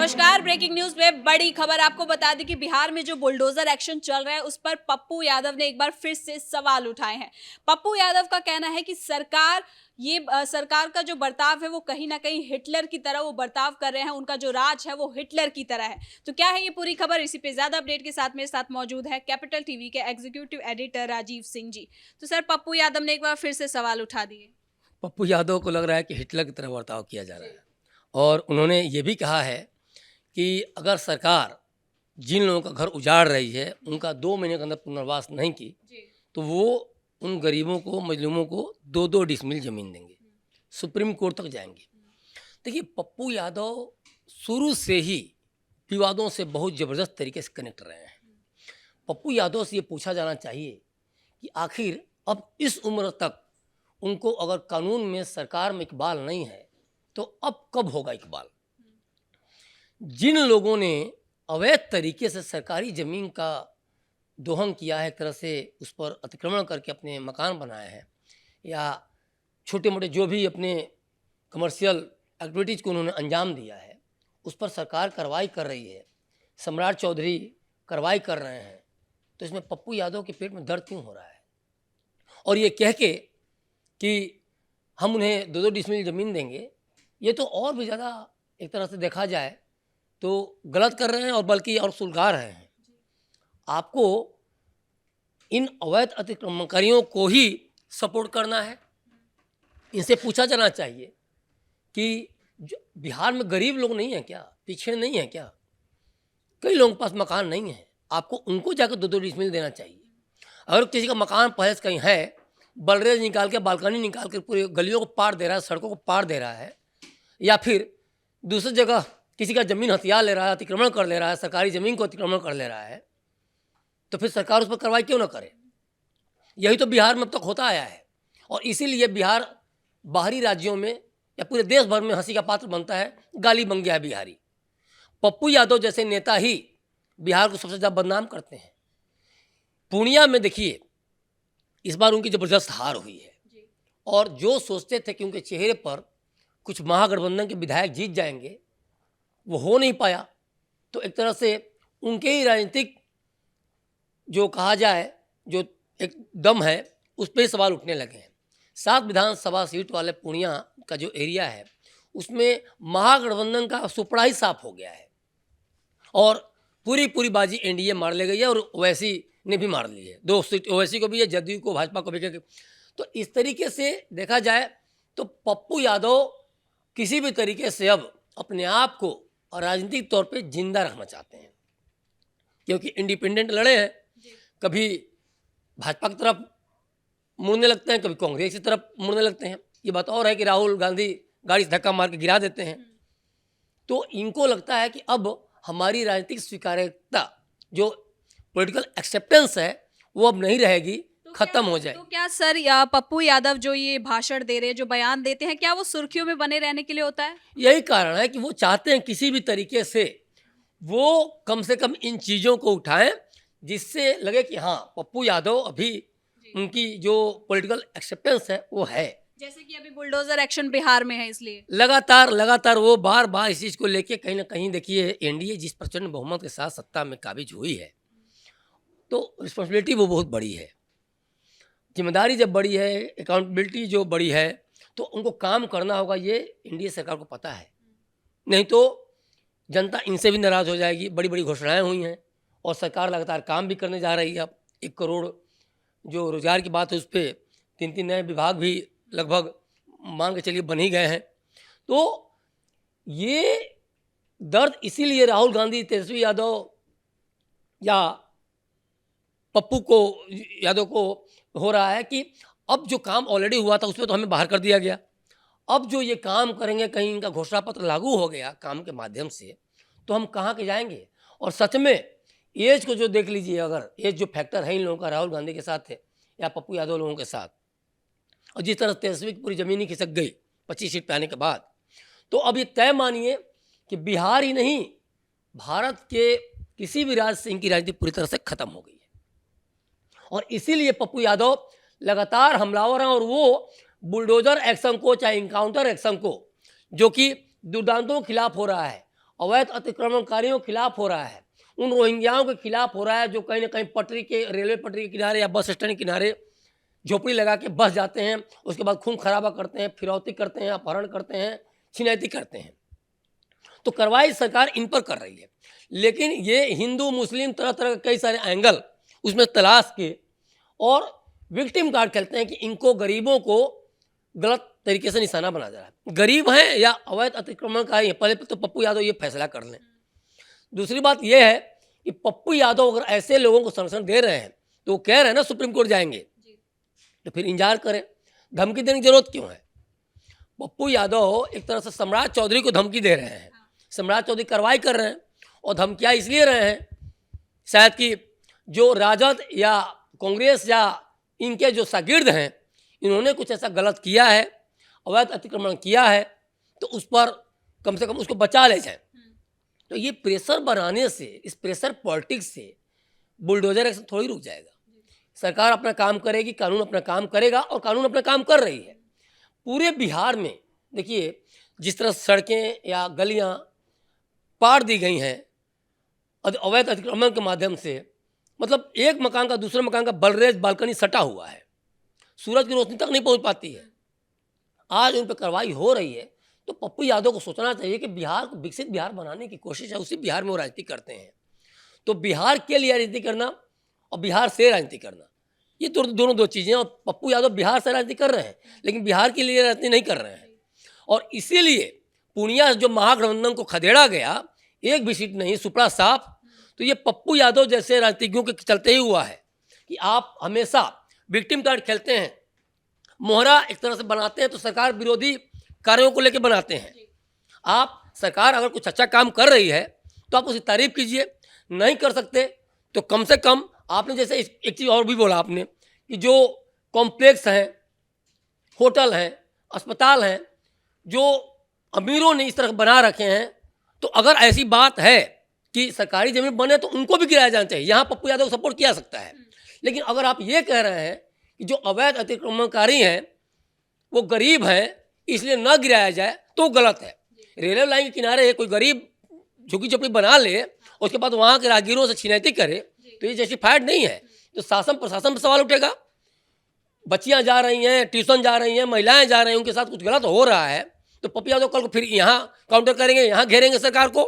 नमस्कार। Breaking news में बड़ी खबर आपको बता दें कि बिहार में जो बुलडोजर एक्शन चल रहा है उस पर पप्पू यादव ने एक बार फिर से सवाल उठाए हैं। पप्पू यादव का कहना है कि सरकार का जो बर्ताव है वो कहीं ना कहीं हिटलर की तरह वो बर्ताव कर रहे हैं। उनका जो राज है वो हिटलर की तरह है। तो क्या है ये पूरी खबर, इसी पे ज्यादा अपडेट के साथ मेरे साथ मौजूद है कैपिटल टीवी के एग्जीक्यूटिव एडिटर राजीव सिंह जी। तो सर, पप्पू यादव ने एक बार फिर से सवाल उठा दिए। पप्पू यादव को लग रहा है कि हिटलर की तरह बर्ताव किया जा रहा है। और उन्होंने ये भी कहा है कि अगर सरकार जिन लोगों का घर उजाड़ रही है उनका 2 महीने के अंदर पुनर्वास नहीं की तो वो उन गरीबों को, मजलूमों को 2-2 डिसमिल ज़मीन देंगे, सुप्रीम कोर्ट तक जाएंगे। देखिए, पप्पू यादव शुरू से ही विवादों से बहुत ज़बरदस्त तरीके से कनेक्ट रहे हैं। पप्पू यादव से ये पूछा जाना चाहिए कि आखिर अब इस उम्र तक उनको अगर कानून में, सरकार में इकबाल नहीं है तो अब कब होगा इकबाल। जिन लोगों ने अवैध तरीके से सरकारी ज़मीन का दोहन किया है, एक तरह से उस पर अतिक्रमण करके अपने मकान बनाए हैं, या छोटे मोटे जो भी अपने कमर्शियल एक्टिविटीज़ को उन्होंने अंजाम दिया है, उस पर सरकार कार्रवाई कर रही है, सम्राट चौधरी कार्रवाई कर रहे हैं, तो इसमें पप्पू यादव के पेट में दर्द क्यों हो रहा है। और ये कह के कि हम उन्हें 2-2 डिसमिल ज़मीन देंगे, ये तो और भी ज़्यादा एक तरह से देखा जाए तो गलत कर रहे हैं, और बल्कि और सुलगा रहे हैं। आपको इन अवैध अतिक्रमणकारियों को ही सपोर्ट करना है। इनसे पूछा जाना चाहिए कि बिहार में गरीब लोग नहीं हैं क्या, पीछे नहीं हैं क्या? कई लोगों के पास मकान नहीं है, आपको उनको जाकर 2-2 डिसमिल देना चाहिए। अगर किसी का मकान पहले से कहीं है, बलरेज निकाल के, बालकनी निकाल के पूरी गलियों को पार दे रहा है, सड़कों को पार दे रहा है, या फिर दूसरी जगह किसी का ज़मीन हथिया ले रहा है, अतिक्रमण कर ले रहा है, सरकारी ज़मीन को अतिक्रमण कर ले रहा है, तो फिर सरकार उस पर कार्रवाई क्यों ना करे। यही तो बिहार में अब तक होता आया है, और इसीलिए बिहार बाहरी राज्यों में या पूरे देश भर में हंसी का पात्र बनता है, गाली बन गया है बिहारी। पप्पू यादव जैसे नेता ही बिहार को सबसे ज़्यादा बदनाम करते हैं। पूर्णिया में देखिए, इस बार उनकी ज़बरदस्त हार हुई है, और जो सोचते थे कि उनके चेहरे पर कुछ महागठबंधन के विधायक जीत जाएंगे, वो हो नहीं पाया। तो एक तरह से उनके ही राजनीतिक जो कहा जाए, जो एक दम है, उस पर ही सवाल उठने लगे हैं। 7 विधानसभा सीट वाले पूर्णिया का जो एरिया है, उसमें महागठबंधन का सुपड़ा ही साफ हो गया है, और पूरी बाजी एनडीए मार ले गई है, और ओवैसी ने भी मार ली है। 2 सीट ओवैसी को भी है, जदयू को, भाजपा को भी। तो इस तरीके से देखा जाए तो पप्पू यादव किसी भी तरीके से अब अपने आप को और राजनीतिक तौर पे जिंदा रखना चाहते हैं, क्योंकि इंडिपेंडेंट लड़े हैं, कभी भाजपा की तरफ मुड़ने लगते हैं, कभी कांग्रेस की तरफ मुड़ने लगते हैं। ये बात और है कि राहुल गांधी गाड़ी से धक्का मार के गिरा देते हैं। तो इनको लगता है कि अब हमारी राजनीतिक स्वीकार्यता, जो पॉलिटिकल एक्सेप्टेंस है, वो अब नहीं रहेगी, खत्म हो जाए। तो क्या सर, या पप्पू यादव जो ये भाषण दे रहे हैं, जो बयान देते हैं, क्या वो सुर्खियों में बने रहने के लिए होता है? यही कारण है कि वो चाहते हैं किसी भी तरीके से वो कम से कम इन चीज़ों को उठाएं, जिससे लगे कि हाँ, पप्पू यादव अभी उनकी जो पॉलिटिकल एक्सेप्टेंस है वो है। जैसे कि अभी बुलडोजर एक्शन बिहार में है, इसलिए लगातार वो बार इस चीज़ को लेके कहीं ना कहीं, देखिए, एनडीए जिस प्रचंड बहुमत के साथ सत्ता में काबिज हुई है, तो रिस्पॉन्सिबिलिटी वो बहुत बड़ी है। जिम्मेदारी जब बड़ी है, अकाउंटेबिलिटी जो बड़ी है, तो उनको काम करना होगा, ये एनडीए सरकार को पता है। नहीं तो जनता इनसे भी नाराज़ हो जाएगी। बड़ी घोषणाएं हुई हैं, और सरकार लगातार काम भी करने जा रही है। अब 1 करोड़ जो रोजगार की बात है, उस पर 3-3 नए विभाग भी लगभग मान के चलिए बन ही गए हैं। तो ये दर्द इसीलिए राहुल गांधी, तेजस्वी यादव या पप्पू यादव को हो रहा है कि अब जो काम ऑलरेडी हुआ था उसमें तो हमें बाहर कर दिया गया। अब जो ये काम करेंगे, कहीं इनका घोषणा पत्र लागू हो गया काम के माध्यम से, तो हम कहाँ के जाएंगे। और सच में एज को जो देख लीजिए, अगर एज जो फैक्टर है इन लोगों का, राहुल गांधी के साथ है या पप्पू यादव लोगों के साथ, और जिस तरह तेजस्वी की पूरी ज़मीन ही खिसक गई 25 सीट पे आने के बाद, तो अब ये तय मानिए कि बिहार ही नहीं, भारत के किसी भी राज्य से इनकी राजनीति पूरी तरह से खत्म हो गई है। और इसीलिए पप्पू यादव लगातार हमलावर हैं, और वो बुलडोजर एक्शन को, चाहे इनकाउंटर एक्शन को, जो कि दुर्दांतों के खिलाफ हो रहा है, अवैध अतिक्रमणकारियों के खिलाफ हो रहा है, उन रोहिंग्याओं के खिलाफ हो रहा है जो कहीं ना कहीं पटरी के, रेलवे पटरी के किनारे या बस स्टैंड के किनारे झोपड़ी लगा के बस जाते हैं, उसके बाद खून खराबा करते हैं, फिरौती करते हैं, अपहरण करते हैं, छिनैती करते हैं। तो कार्रवाई सरकार इन पर कर रही है, लेकिन ये हिंदू मुस्लिम तरह तरह के कई सारे एंगल उसमें तलाश के और विक्टिम कार्ड खेलते हैं कि इनको, गरीबों को गलत तरीके से निशाना बना जा रहा है। गरीब हैं या अवैध अतिक्रमणकारी हैं, पहले तो पप्पू यादव ये फैसला कर लें। दूसरी बात यह है कि पप्पू यादव अगर ऐसे लोगों को संरक्षण दे रहे हैं तो वो कह रहे हैं ना सुप्रीम कोर्ट जाएंगे, तो फिर इंतजार करें, धमकी देने की जरूरत क्यों है? पप्पू यादव एक तरह से सम्राट चौधरी को धमकी दे रहे हैं। सम्राट चौधरी कार्रवाई कर रहे हैं और धमकियाँ इसलिए रहे हैं शायद कि जो राजद या कांग्रेस या इनके जो शागिर्द हैं, इन्होंने कुछ ऐसा गलत किया है, अवैध अतिक्रमण किया है, तो उस पर कम से कम उसको बचा ले जाए। तो ये प्रेशर बनाने से, इस प्रेशर पॉलिटिक्स से बुलडोजर एक्शन थोड़ी रुक जाएगा। सरकार अपना काम करेगी, कानून अपना काम करेगा और कानून अपना काम कर रही है। पूरे बिहार में देखिए जिस तरह सड़कें या गलियां पार दी गई हैं अवैध अतिक्रमण के माध्यम से, मतलब एक मकान का दूसरे मकान का बलरेज बालकनी सटा हुआ है, सूरज की रोशनी तक नहीं पहुंच पाती है। आज उन पर कार्रवाई हो रही है, तो पप्पू यादव को सोचना चाहिए कि बिहार को विकसित बिहार बनाने की कोशिश है, उसी बिहार में वो राजनीति करते हैं। तो बिहार के लिए राजनीति करना और बिहार से राजनीति करना, ये तो दोनों दो चीज़ें। और पप्पू यादव बिहार से राजनीति कर रहे हैं, लेकिन बिहार के लिए राजनीति नहीं कर रहे हैं। और इसीलिए पूर्णिया जो महागठबंधन को खदेड़ा गया, एक भी सीट नहीं, सुपड़ा साफ, तो ये पप्पू यादव जैसे राजनीतिज्ञों के चलते ही हुआ है कि आप हमेशा विक्टिम कार्ड खेलते हैं, मोहरा एक तरह से बनाते हैं, तो सरकार विरोधी कार्यों को लेकर बनाते हैं। आप सरकार अगर कुछ अच्छा काम कर रही है तो आप उसकी तारीफ कीजिए, नहीं कर सकते तो कम से कम आपने जैसे एक चीज़ और भी बोला आपने कि जो कॉम्प्लेक्स हैं, होटल हैं, अस्पताल हैं, जो अमीरों ने इस तरह बना रखे हैं, तो अगर ऐसी बात है कि सरकारी जमीन बने तो उनको भी गिराया जाना चाहिए। यहाँ पप्पू यादव सपोर्ट किया सकता है। लेकिन अगर आप ये कह रहे हैं कि जो अवैध अतिक्रमणकारी हैं वो गरीब हैं इसलिए न गिराया जाए, तो गलत है। रेलवे लाइन के किनारे कोई गरीब झुग्गी झोपड़ी बना ले, उसके बाद वहाँ के राहगीरों से छिनैती करे, तो ये जस्टिफाइड नहीं है। तो शासन प्रशासन पर सवाल उठेगा। बच्चियाँ जा रही हैं, ट्यूशन जा रही हैं, महिलाएं जा रही हैं, उनके साथ कुछ गलत हो रहा है, तो पप्पू यादव कल को फिर यहाँ काउंटर करेंगे, यहाँ घेरेंगे सरकार को।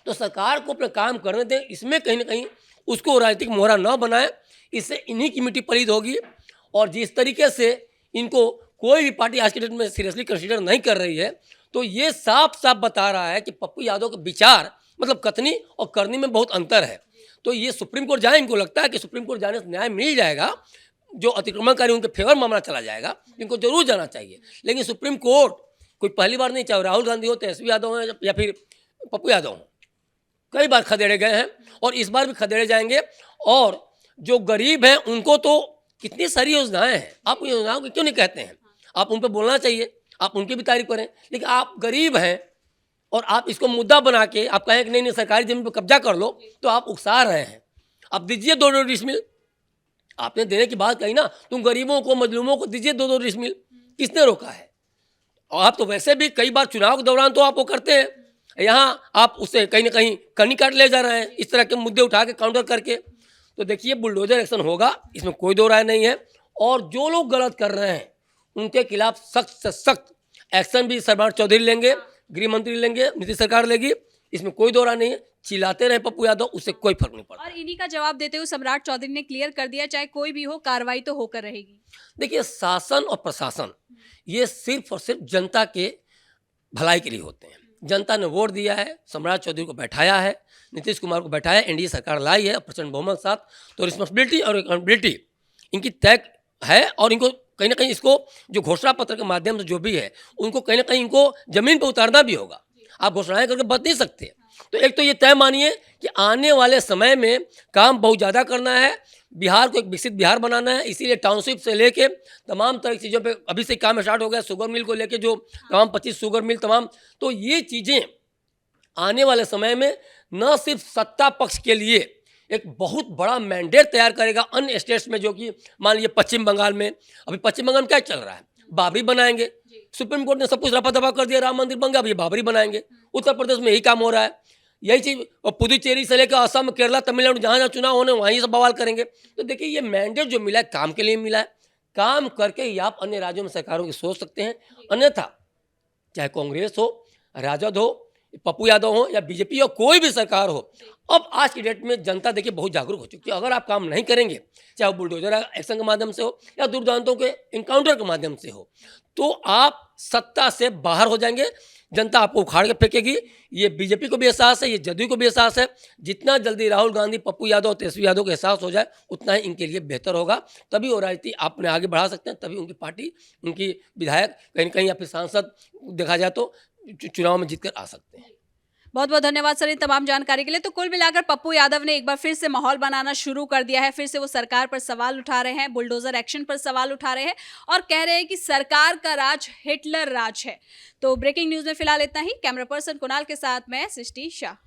तो सरकार को अपना काम करने दें, इसमें कहीं ना कहीं उसको राजनीतिक मोहरा न बनाए, इससे इन्हीं की मिट्टी पलीद होगी। और जिस तरीके से इनको कोई भी पार्टी आज के डेट में सीरियसली कंसीडर नहीं कर रही है, तो ये साफ साफ बता रहा है कि पप्पू यादव के विचार मतलब कथनी और करनी में बहुत अंतर है। तो ये सुप्रीम कोर्ट जाए, इनको लगता है कि सुप्रीम कोर्ट जाने से न्याय मिल जाएगा, जो अतिक्रमणकारी उनके फेवर मामला चला जाएगा, इनको जरूर जाना चाहिए। लेकिन सुप्रीम कोर्ट कोई पहली बार नहीं, चाहे राहुल गांधी हो, तेजस्वी यादव हो या फिर पप्पू यादव हो, कई बार खदेड़े गए हैं और इस बार भी खदेड़े जाएंगे। और जो गरीब हैं उनको तो कितनी सारी योजनाएं हैं, आप उन योजनाओं को क्यों नहीं कहते हैं? आप उन पर बोलना चाहिए, आप उनकी भी तारीफ करें। लेकिन आप गरीब हैं और आप इसको मुद्दा बना के आप कहें कि नहीं नहीं सरकारी जमीन पर कब्जा कर लो, तो आप उकसा रहे हैं। आप दीजिए 2-2 डिसमिल, आपने देने की बात कही ना, तुम गरीबों को, मजलूमों को दीजिए 2-2 डिसमिल, किसने रोका है? और आप तो वैसे भी कई बार चुनाव के दौरान तो आप वो करते हैं, यहाँ आप उससे कहीं ना कहीं कनी काट ले जा रहे हैं, इस तरह के मुद्दे उठा के काउंटर करके। तो देखिए बुलडोजर एक्शन होगा, इसमें कोई दो राय नहीं है। और जो लोग गलत कर रहे हैं उनके खिलाफ सख्त से सख्त एक्शन भी सम्राट चौधरी लेंगे, गृह मंत्री लेंगे, नीतीश सरकार लेगी, इसमें कोई दो राय नहीं है। चिल्लाते रहे पप्पू यादव, उससे कोई फर्क नहीं पड़ता। और इन्हीं का जवाब देते हुए सम्राट चौधरी ने क्लियर कर दिया, चाहे कोई भी हो कार्रवाई तो होकर रहेगी। देखिए शासन और प्रशासन ये सिर्फ और सिर्फ जनता के भलाई के लिए होते हैं। जनता ने वोट दिया है, सम्राट चौधरी को बैठाया है, नीतीश कुमार को बैठाया, एनडीए सरकार लाई है प्रचंड बहुमत साथ, तो रिस्पॉन्सिबिलिटी और अकाउंटेबिलिटी इनकी तय है। और इनको कहीं ना कहीं इसको जो घोषणा पत्र के माध्यम से जो भी है उनको कहीं ना कहीं इनको जमीन पर उतारना भी होगा। आप घोषणाएं करके बच नहीं सकते। तो एक तो ये तय मानिए कि आने वाले समय में काम बहुत ज़्यादा करना है, बिहार को एक विकसित बिहार बनाना है। इसीलिए टाउनशिप से लेके तमाम तरह की चीज़ों पे अभी से काम स्टार्ट हो गया, शुगर मिल को लेके जो तमाम 25 शुगर मिल तमाम, तो ये चीज़ें आने वाले समय में न सिर्फ सत्ता पक्ष के लिए एक बहुत बड़ा मैंडेट तैयार करेगा अन्य स्टेट्स में, जो कि मान लीजिए पश्चिम बंगाल में, अभी पश्चिम बंगाल में क्या चल रहा है, बाबरी बनाएंगे, सुप्रीम कोर्ट ने सब कुछ रफा दफा कर दिया, राम मंदिर बन गया, अब ये बाबरी बनाएंगे। उत्तर प्रदेश में यही काम हो रहा है, यही चीज़। और पुदुचेरी से लेकर असम, केरला, तमिलनाडु, जहाँ जहाँ चुनाव होने वहीं सब बवाल करेंगे। तो देखिए, ये मैंडेट जो मिला है काम के लिए मिला है, काम करके ही आप अन्य राज्यों में सरकारों की सोच सकते हैं। अन्यथा चाहे कांग्रेस हो, राजद हो, पप्पू यादव हो या बीजेपी हो, कोई भी सरकार हो, अब आज की डेट में जनता देखिए बहुत जागरूक हो चुकी है। अगर आप काम नहीं करेंगे, चाहे वो बुलडोजर एक्शन के माध्यम से हो या दुर्दांतों के इनकाउंटर के माध्यम से हो, तो आप सत्ता से बाहर हो जाएंगे। जनता आपको उखाड़ के फेंकेगी। ये बीजेपी को भी एहसास है, ये जदयू को भी एहसास है। जितना जल्दी राहुल गांधी, पप्पू यादव, तेजस्वी यादव को एहसास हो जाए, उतना ही इनके लिए बेहतर होगा। तभी वो राजनीति अपने आगे बढ़ा सकते हैं, तभी उनकी पार्टी, उनकी विधायक कहीं न कहीं या फिर सांसद देखा जाए तो चुनाव में जीत कर आ सकते हैं। बहुत बहुत धन्यवाद सर इन तमाम जानकारी के लिए। तो कुल मिलाकर पप्पू यादव ने एक बार फिर से माहौल बनाना शुरू कर दिया है। फिर से वो सरकार पर सवाल उठा रहे हैं, बुलडोजर एक्शन पर सवाल उठा रहे हैं और कह रहे हैं कि सरकार का राज हिटलर राज है। तो ब्रेकिंग न्यूज में फिलहाल इतना ही। कैमरा पर्सन कुणाल के साथ मैं सृष्टि शाह।